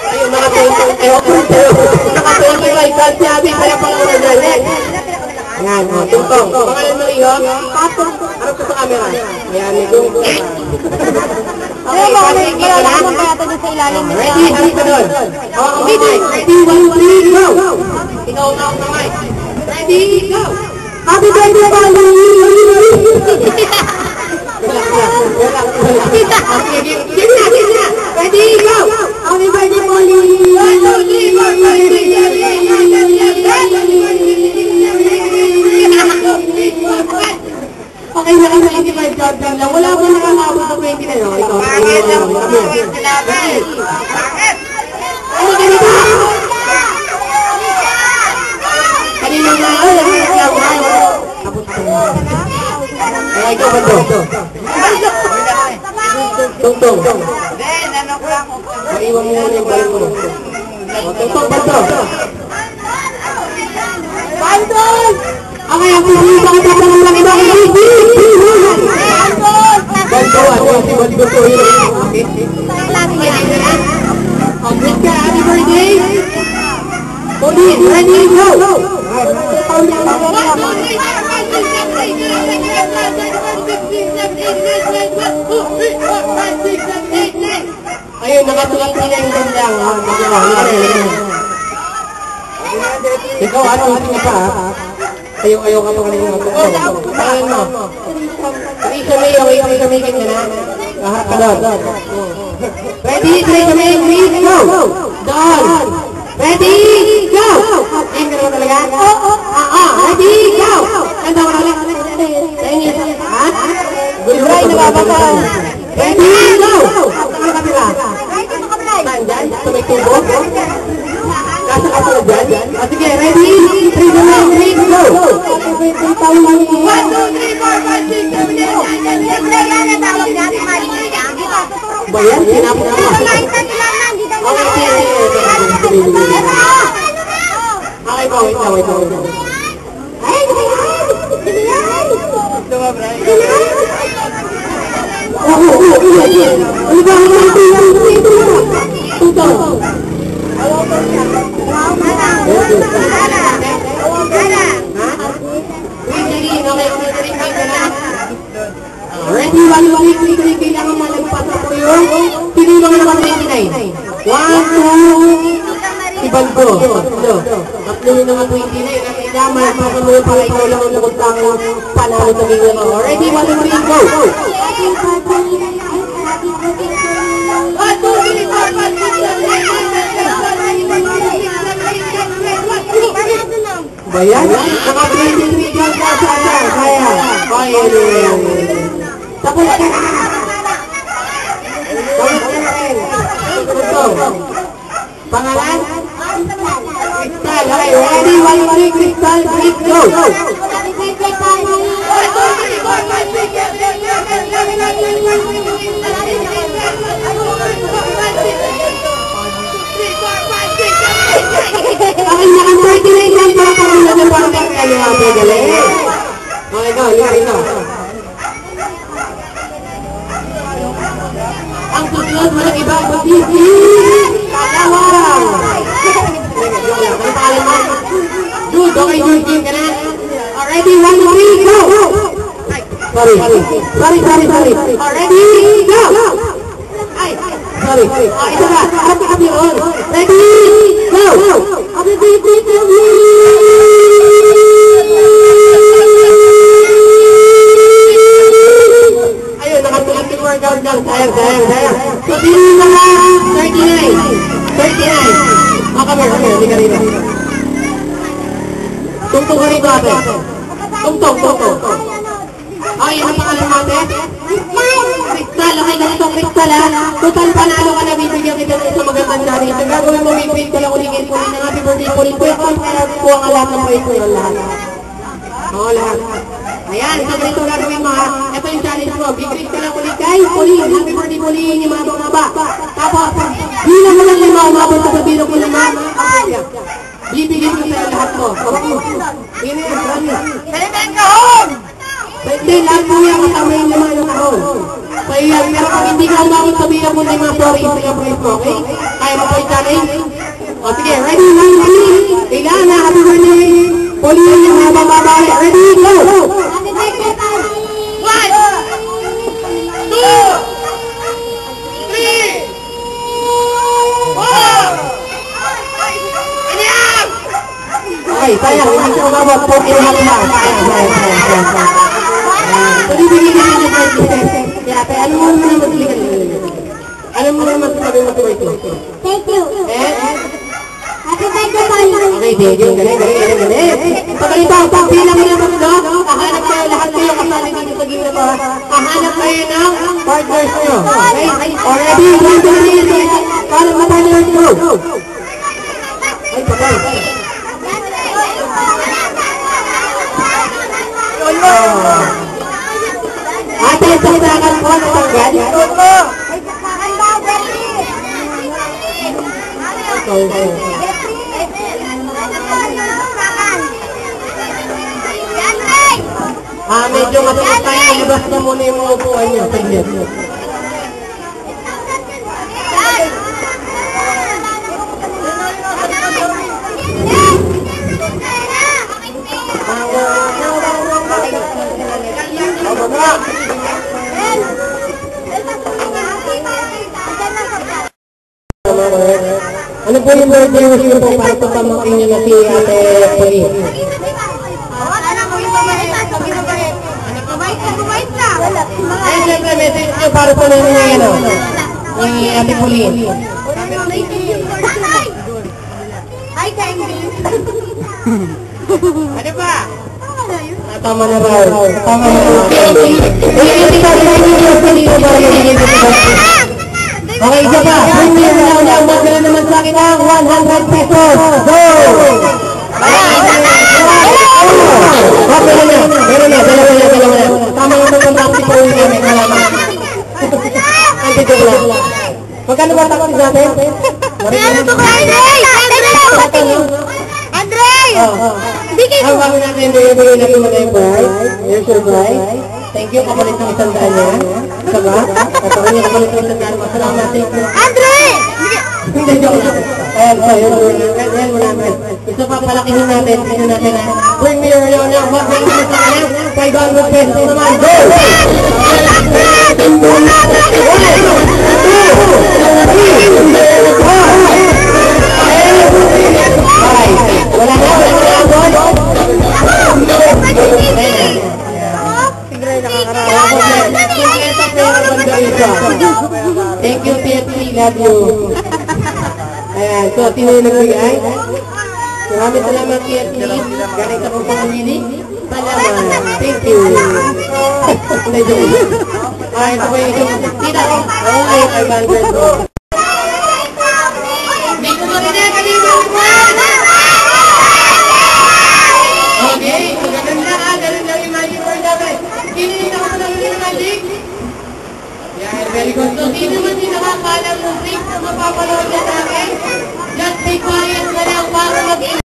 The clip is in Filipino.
Ayun, nakatulong. Nakatulong yung icon si Abby. Kaya pang ulit. Ayan, tungtong. Pangalan mo iyo? Pato. Harap ka sa camera. Ayan, may tungtong. Okay, passing ka na. Ready, harap ka doon. Ready, 1, 3, go! Ikaw na ang kamay. Ready, go! Happy birthday, Polly! Give na! Ready, go! Happy birthday, Polly! 1, 2, 3, 4, 5, 6, 7, 8, 9, 10, 11, 12. Okay, naka-95 countdown lang. Wala mo nakakabot sa 20 na yun. Ikaw. Bakit? Bakit? Ano ganito? Kanina nga, tapos ko. Kaya ikaw ba ito? Tungtong. Maiwan mo muna yung balik mo. Tungtong ba ito? Bandol! Okay, ang pipili ka kita ng lang ibang Bandol! Bandol ko yun. Congrats ka, happy birthday! Cody, ready, go! Ayun, nakatulang ka na yung gandang. Ikaw, ano, hindi nga pa, ayaw ka pa kanina nga. Pangalan mo. Teresa May, okay ka na. Kaharap ka doon. Ready, Teresa May, please, go! Doon! Ready, go! Aim ka naman talaga? Ready, go! Kanda ko na lang. Tingin. Ha? Gulay, nababasa. Ready, go! Saan ka kapila? Saan dyan? Sa may tubo? Nasa ka pala dyan? Sige, ready? 3, 2, 1, 3, go! 1, 2, 3, 4, 5, 6, 7, 8, 9, 10, 11, 12. Bayan, sinapos na. Okay po, wait na. Ay, ready, 1, 2, 3, kailangan malagpas ako yun. Pinulong naman 29. 1, 2, ibang ko. Tatlo yun naman 29. Kailangan malagpas mo yung para ikaw lang ang lagutang panalo sa bigla mo. Ready, 1, 2, 3, go! 1, 2, 3, 4, 5, 6, 7, 8, 9, 10, 11, 12. Bayan? Naka 23 ka sa kaya. Kaya yun. Tapos ka na! Tapos ka na rin. Pangalan? Crystal. Okay, ready? 1, 2, 3, Crystal. Please go! 1, 2, 3, 4, 5, 6, 7, 8, 9, 10, 11, 12. Okay, naka-39 lang para parang nag-parang kayo ate. Galing. Okay, go. Ikaw. Ang susunod mo ng iba, Batisi! Kalawang! Ano pangalan mo? Dude, okay, Dude ka na? Ready, 1, 2, 3, go! Sorry. Ready, go! Ay, sorry. Ito ba? Harap ka kami on. Ready, go! Happy birthday to me! Workout lang, sayang. So, dito na lang, 39. Come here, hindi ka rito. Tungtong ka rito, ate. Tungtong. Okay, ano pangalan mo, ate? Crystal, okay, ganito, Crystal, ha? Total panalo ka na, bibigyan kita ng isang magandang dali. Ang gagawin mo, wait ko lang, uligin po ng happy birthday po rin. Kuya, kuha ka lahat ng point ko yung lahat. Oo, lahat. Ayan, so ganito gagawin mo, ha? Ito yung challenge mo. Bibigyan ka lang ulit kay Pauline. Happy birthday, Pauline, yung mga baba. Tapos, bilang mo lang lima, umabot sa bilog mo lima. Bibigyan ko sa'yo lahat mo. Ini, promise. Kailan ka home? Hindi, lahat po yan kasama yung laman ng kahon. So yan, pero pag hindi ka umabot, sabihin mo na yung mga story sa praise mo, okay? Kaya mo po yung challenge? O sige, ready, ready? Ilan na, happy birthday! Pauline, yung habang babae. Ready, go! Happy birthday, Pauline! 1, 2, 3, 4! Okay, sayang, hindi siya umabot. Okay, lahat na. Sayang. So, bibigyan natin yung birthday. Kaya, alam mo naman magsilingan. Alam mo naman sabi mo ito. Thank you. Happy birthday, Pauline. Okay, thank you. Galing. Pag ganito, pag bilang mo naman ito, kahanap kayo lahat kayo kasali dito sa game na to. Kahanap kayo ng partners nyo. Okay? Already, 1, 2, 3. Paano matalo nyo? Ay, patay. Ate, saksakan po natanggal. Medyo matigas tayo. Ilabas na muna yung mga upuan niyo. Saglit. Ano po yung birthday wish niyo po para sa pamangkin niyo na si Ate Pauline? Ay, siyempre, message niyo para sa nanay ni Ate Pauline. Hi, Candy. Ano ba? Tama na raw. Hindi ka rin yung para magiging okay, isa pa. Premier na magkala naman sa akin ang 100 pesos. Go! Meron na. Dalawa na. Tama yung pagkantang si Pauline namin. Ang tito ko lang. Magkano ba tapos natin? Ano to ka, Andre? Hindi kayo. Ang bago natin, bigay na yung mga bride. Here's your bride. Thank you, kapalit ng 100 niya. Isa ba? Kapag niya kapalit ng 100. Masalamat. Thank you. Andre! Hindi, joke lang. Ayan, so, yun mo namin. Isa pa, palakihin natin. Tignan natin na. Premier yun na. Magkano naman sa kanya? 500 pesos naman. Go! 1, 2, 3, 4, 5. Wala na. Thank you, TFC. Love you. Ayan, so, sino yung nagbigay? Maraming salamat, TFC. Galing sa kong pamilini. Salamat. Thank you. Ay, ito ba yung isang tita ko? Okay, 500 ko. Hindi ko marinig kanina ko! Okay, ganun lang yung magic word namin. Kininig ako na yung magic. Yeah, very good. So, sino man yung nakakalam ng trip na mapapanood na sa akin? Just be quiet na lang para mag-in.